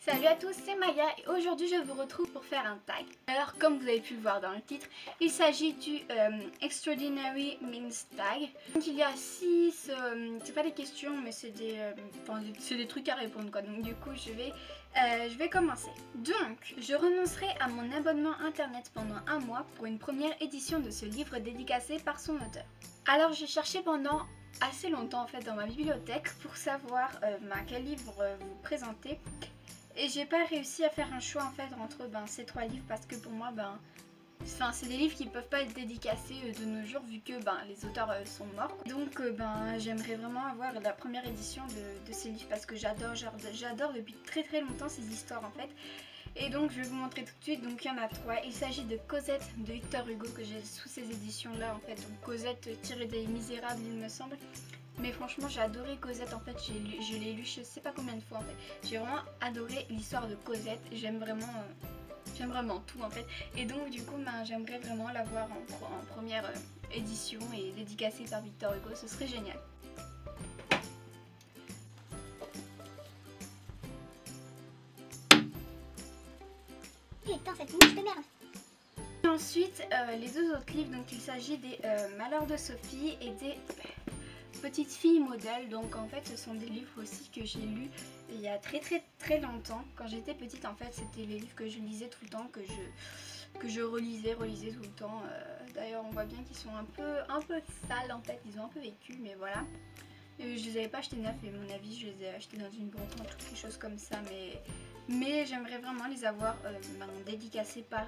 Salut à tous, c'est Maya et aujourd'hui je vous retrouve pour faire un tag. Alors comme vous avez pu le voir dans le titre, il s'agit du Extraordinary Means Tag. Donc il y a 6, c'est pas des questions mais c'est des trucs à répondre quoi. Donc du coup je vais commencer. Donc je renoncerai à mon abonnement internet pendant un mois pour une première édition de ce livre dédicacé par son auteur. Alors j'ai cherché pendant assez longtemps en fait dans ma bibliothèque pour savoir quel livre vous présenter. Et j'ai pas réussi à faire un choix en fait entre ces trois livres parce que pour moi c'est des livres qui peuvent pas être dédicacés de nos jours vu que les auteurs sont morts. Donc j'aimerais vraiment avoir la première édition de ces livres parce que j'adore depuis très longtemps ces histoires en fait. Et donc je vais vous montrer tout de suite. Donc il y en a trois. Il s'agit de Cosette de Victor Hugo que j'ai sous ces éditions là en fait. Donc Cosette tirée des Misérables il me semble. Mais franchement j'ai adoré Cosette en fait, je l'ai lu je sais pas combien de fois en fait. J'ai vraiment adoré l'histoire de Cosette, j'aime vraiment tout en fait. Et donc du coup j'aimerais vraiment l'avoir en première édition et dédicacée par Victor Hugo, ce serait génial. Putain, cette mouche de merde. Et ensuite les deux autres livres, donc il s'agit des Malheurs de Sophie et des Petites filles modèles. Donc en fait ce sont des livres aussi que j'ai lus il y a très longtemps. Quand j'étais petite en fait c'était les livres que je lisais tout le temps, que je relisais tout le temps. D'ailleurs on voit bien qu'ils sont un peu sales en fait, ils ont un peu vécu mais voilà. Je les avais pas achetés neufs et à mon avis je les ai achetés dans une brocante ou quelque chose comme ça, mais j'aimerais vraiment les avoir dédicacés par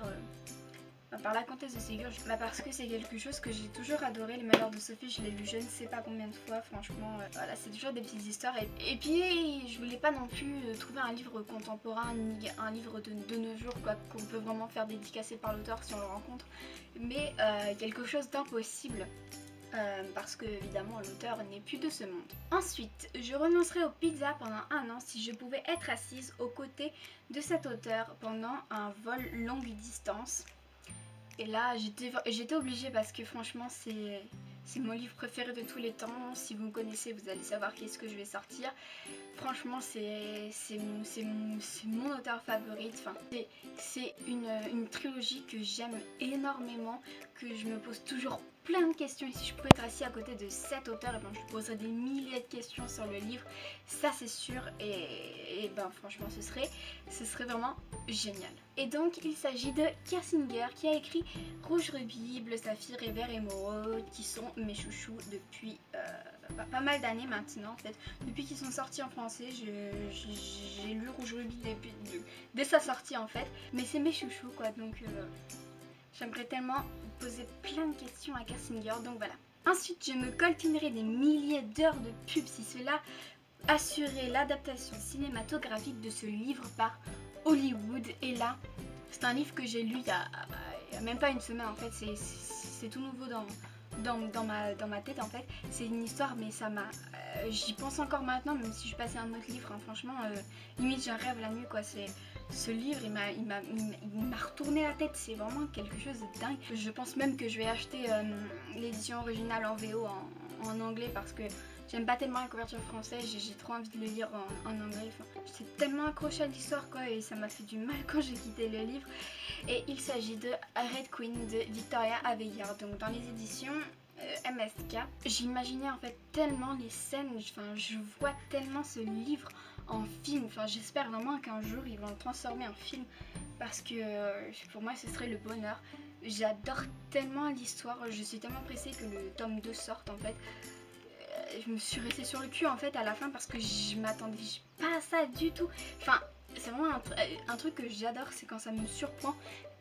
la comtesse de Ségur, parce que c'est quelque chose que j'ai toujours adoré. Les Malheurs de Sophie, je l'ai lu je ne sais pas combien de fois, franchement, voilà, c'est toujours des petites histoires. Et puis, je voulais pas non plus trouver un livre contemporain, ni un livre de nos jours, quoi, qu'on peut vraiment faire dédicacer par l'auteur si on le rencontre, mais quelque chose d'impossible. Parce que évidemment l'auteur n'est plus de ce monde. Ensuite, je renoncerai aux pizzas pendant un an si je pouvais être assise aux côtés de cet auteur pendant un vol longue distance. Et là j'étais obligée parce que franchement c'est mon livre préféré de tous les temps. Si vous me connaissez vous allez savoir qu'est-ce que je vais sortir. Franchement c'est mon auteur favori. Enfin, c'est une trilogie que j'aime énormément, que je me pose toujours plein de questions. Et si je pouvais être assise à côté de cet auteur, et je poserais des milliers de questions sur le livre, ça c'est sûr. Et franchement ce serait vraiment génial. Et donc il s'agit de Kersinger qui a écrit Rouge Rubis, Bleu Saphir et Vert Émeraude, qui sont mes chouchous depuis pas mal d'années maintenant en fait. Depuis qu'ils sont sortis en français, j'ai lu Rouge Rubis dès sa sortie en fait. Mais c'est mes chouchous quoi, donc j'aimerais tellement poser plein de questions à Kersinger, donc voilà. Ensuite je me coltinerai des milliers d'heures de pub si cela assurait l'adaptation cinématographique de ce livre par Hollywood. Et là c'est un livre que j'ai lu il y a même pas une semaine en fait, c'est tout nouveau dans ma tête en fait. C'est une histoire mais ça m'a j'y pense encore maintenant même si je passais un autre livre hein. Franchement limite j'en rêve la nuit quoi. Ce livre il m'a retourné la tête, c'est vraiment quelque chose de dingue. Je pense même que je vais acheter l'édition originale en VO en anglais parce que j'aime pas tellement la couverture française, j'ai trop envie de le lire en anglais. Enfin, j'étais tellement accrochée à l'histoire quoi et ça m'a fait du mal quand j'ai quitté le livre. Et il s'agit de Red Queen de Victoria Aveyard, donc dans les éditions MSK. J'imaginais en fait tellement les scènes, je vois tellement ce livre en film. Enfin, j'espère vraiment qu'un jour ils vont le transformer en film parce que pour moi ce serait le bonheur. J'adore tellement l'histoire, je suis tellement pressée que le tome 2 sorte en fait. Je me suis restée sur le cul en fait à la fin parce que je m'attendais pas à ça du tout. Enfin, c'est vraiment un truc que j'adore, c'est quand ça me surprend.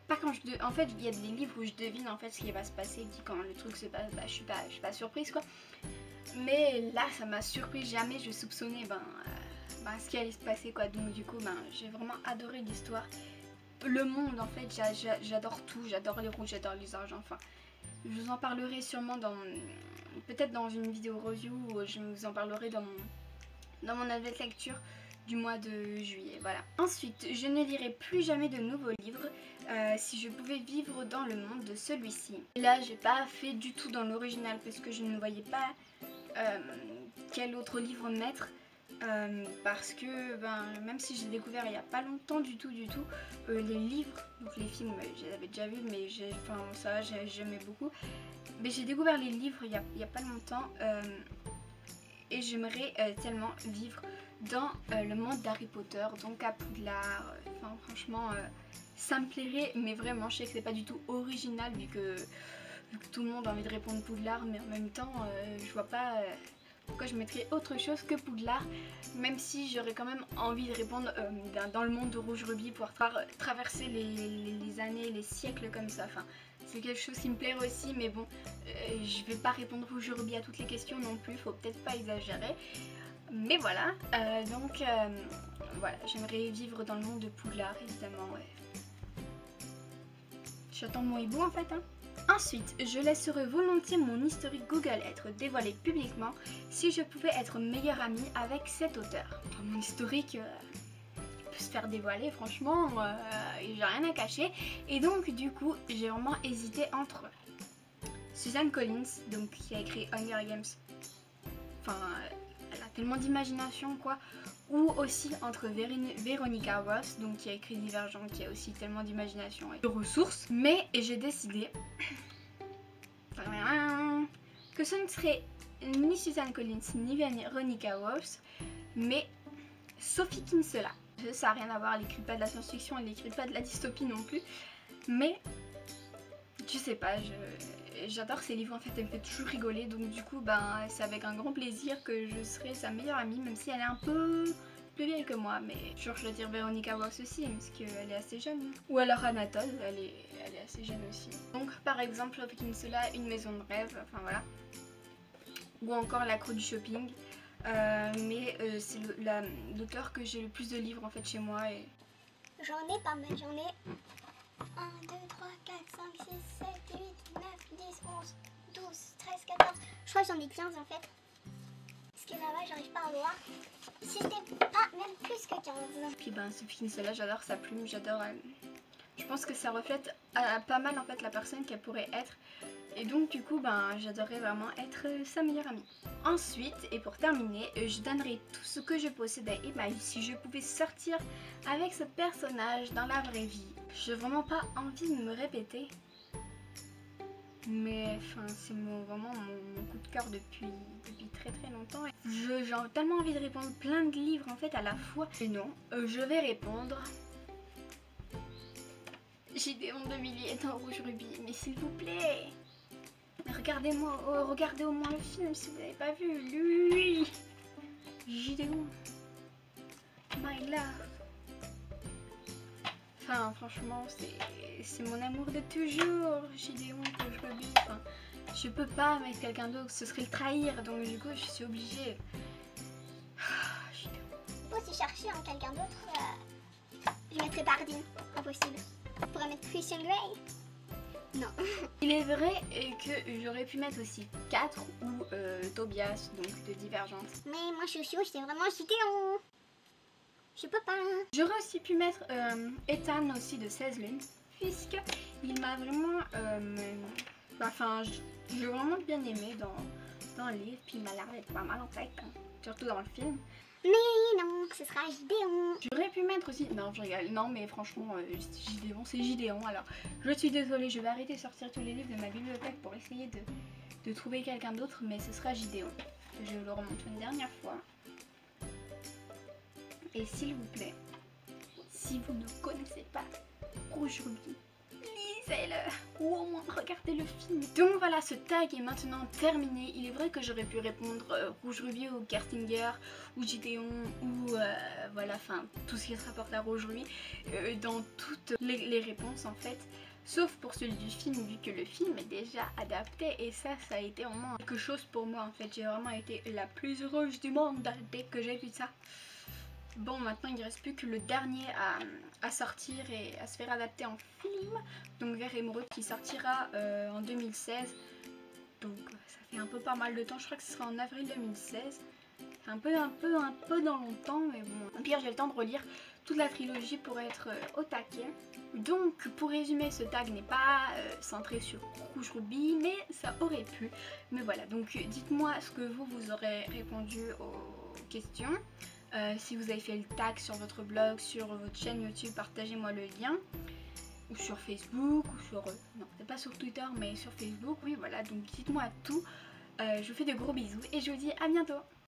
Pas quand en fait, il y a des livres où je devine en fait ce qui va se passer, et puis quand le truc se passe, je suis pas surprise quoi. Mais là, ça m'a surpris, jamais je soupçonnais ce qui allait se passer quoi. Donc du coup, j'ai vraiment adoré l'histoire. Le monde en fait, j'adore tout, j'adore les rouges, j'adore les argents, enfin. Je vous en parlerai sûrement peut-être dans une vidéo review ou je vous en parlerai dans mon avis de lecture du mois de juillet, voilà. Ensuite, je ne lirai plus jamais de nouveaux livres si je pouvais vivre dans le monde de celui-ci. Là, j'ai pas fait du tout dans l'original parce que je ne voyais pas quel autre livre mettre. parce que même si j'ai découvert il n'y a pas longtemps du tout les livres, donc les films je les avais déjà vus mais ça j'aimais beaucoup, mais j'ai découvert les livres il y a pas longtemps et j'aimerais tellement vivre dans le monde d'Harry Potter, donc à Poudlard. Franchement ça me plairait, mais vraiment je sais que c'est pas du tout original vu que tout le monde a envie de répondre Poudlard, mais en même temps je vois pas pourquoi je mettrais autre chose que Poudlard, même si j'aurais quand même envie de répondre dans le monde de Rouge Rubis pour traverser les années, les siècles comme ça. C'est quelque chose qui me plairait aussi, mais bon, je vais pas répondre Rouge Rubis à toutes les questions non plus, faut peut-être pas exagérer. Mais voilà, voilà, j'aimerais vivre dans le monde de Poudlard, évidemment, ouais. J'attends mon hibou en fait, hein. Ensuite, je laisserai volontiers mon historique Google être dévoilé publiquement si je pouvais être meilleure amie avec cet auteur. Mon historique peut se faire dévoiler, franchement, j'ai rien à cacher. Et donc du coup, j'ai vraiment hésité entre Suzanne Collins, donc qui a écrit Hunger Games. Elle a tellement d'imagination quoi. Ou aussi entre Veronica Ross, donc qui a écrit Divergente, qui a aussi tellement d'imagination et de ressources. Mais j'ai décidé que ce ne serait ni Suzanne Collins ni Veronica Ross, mais Sophie Kinsella. Ça n'a rien à voir, elle n'écrit pas de la science-fiction, elle n'écrit pas de la dystopie non plus. Mais je sais pas, j'adore ses livres en fait, elle me fait toujours rigoler, donc du coup c'est avec un grand plaisir que je serai sa meilleure amie, même si elle est un peu plus vieille que moi, mais je dois dire Veronica Ross aussi parce qu'elle est assez jeune. Ou alors Anatole, elle est assez jeune aussi. Donc par exemple Sophie Kinsella, Une maison de rêve, voilà. Ou encore La Croix du shopping, mais c'est l'auteur que j'ai le plus de livres en fait chez moi. Et j'en ai pas mal, j'en ai 1, 2, 3, 4, 5, 6, 7, 8, 9, 10, 11, 12, 13, 14. Je crois que j'en ai 15 en fait. Parce que là-bas, j'arrive pas à voir. C'était pas même plus que 15. Puis Sophie Kinsella, j'adore sa plume, j'adore. Je pense que ça reflète pas mal en fait la personne qu'elle pourrait être. Et donc du coup, j'adorerais vraiment être sa meilleure amie. Ensuite, et pour terminer, je donnerais tout ce que je possédais et ma vie si je pouvais sortir avec ce personnage dans la vraie vie. J'ai vraiment pas envie de me répéter. Mais c'est vraiment mon coup de cœur depuis très longtemps. J'ai tellement envie de répondre plein de livres en fait à la fois. Et non, je vais répondre Gideon de Villiers dans Rouge Rubis. Mais s'il vous plaît, regardez au moins le film si vous n'avez pas vu. Lui, Gideon, my love. Franchement, c'est mon amour de toujours, Gideon, Rouge Rubis. Je peux pas mettre quelqu'un d'autre, ce serait le trahir, donc du coup, je suis obligée. Gideon. Je peux aussi chercher en quelqu'un d'autre. Je mettrais Bardeen, impossible. Je pourrais mettre Christian Grey. Non. Il est vrai que j'aurais pu mettre aussi 4 ou Tobias, donc de Divergente. Mais moi, Chouchou, c'est vraiment Gideon. Je peux pas. J'aurais aussi pu mettre Ethan aussi de 16 lunes, puisque il m'a vraiment, j'ai vraiment bien aimé dans le livre, puis il m'a l'air d'être pas mal en fait, surtout dans le film. Mais non, ce sera Gideon. J'aurais pu mettre aussi, non je rigole, non mais franchement Gideon c'est Gideon, alors je suis désolée, je vais arrêter de sortir tous les livres de ma bibliothèque pour essayer de trouver quelqu'un d'autre, mais ce sera Gideon. Je le remonte une dernière fois. Et s'il vous plaît, si vous ne connaissez pas Rouge Rubis, lisez-le ou au moins regardez le film. Donc voilà, ce tag est maintenant terminé. Il est vrai que j'aurais pu répondre Rouge Rubis ou Kerstinger ou Gideon ou tout ce qui se rapporte à Rouge Rubis dans toutes les réponses en fait. Sauf pour celui du film, vu que le film est déjà adapté et ça a été vraiment quelque chose pour moi en fait. J'ai vraiment été la plus heureuse du monde dès que j'ai vu ça. Bon, maintenant il ne reste plus que le dernier à sortir et à se faire adapter en film, donc Vert Émeraude qui sortira en 2016, donc ça fait un peu pas mal de temps, je crois que ce sera en avril 2016, un peu dans longtemps, mais bon, au pire j'ai le temps de relire toute la trilogie pour être au taquet. Donc pour résumer, ce tag n'est pas centré sur Rouge Rubis, mais ça aurait pu, mais voilà, donc dites-moi ce que vous aurez répondu au questions. Si vous avez fait le tag sur votre blog, sur votre chaîne YouTube, partagez-moi le lien. Ou sur Facebook, ou sur... non, c'est pas sur Twitter, mais sur Facebook. Oui, voilà, donc dites-moi tout. Je vous fais de gros bisous et je vous dis à bientôt.